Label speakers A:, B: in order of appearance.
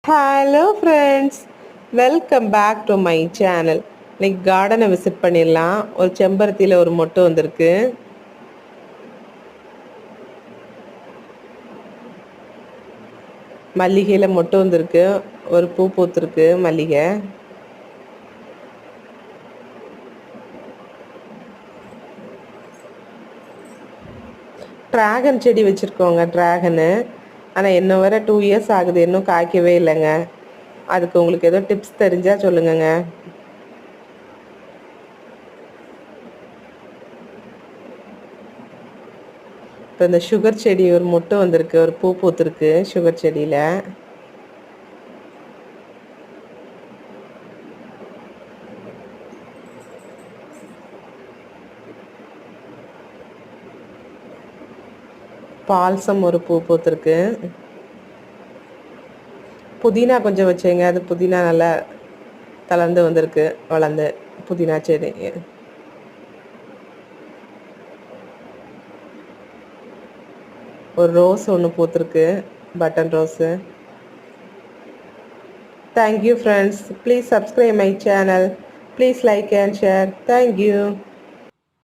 A: Hello friends, welcome back to my channel. இன்னைக்கு கார்டனை visit பண்ணிடலாம். ஒரு செம்பருத்தியில் ஒரு மொட்டு வந்திருக்கு. மல்லிகையில் மொட்டு வந்திருக்கு. ஒரு பூ பூத்துருக்கு மல்லிகை. ட்ராகன் செடி வச்சுருக்கோங்க, ட்ராகனு. ஆனால் இன்னும் வர 2 இயர்ஸ் ஆகுது, இன்னும் காய்க்கவே இல்லைங்க. அதுக்கு உங்களுக்கு ஏதோ டிப்ஸ் தெரிஞ்சால் சொல்லுங்கங்க. இப்போ இந்த சுகர் செடி ஒரு மொட்டு வந்திருக்கு, ஒரு பூ பூத்துருக்கு சுகர் செடியில். பால்சம் ஒரு பூ பூத்துருக்கு. புதினா கொஞ்சம் வச்சேங்க, அது புதினா நல்லா தளர்ந்து வந்திருக்கு, வளர்ந்து புதினா செடி. ஒரு ரோஸ் ஒன்று பூத்துருக்கு, button rose. Thank you friends, please subscribe my channel, please like and share. Thank you.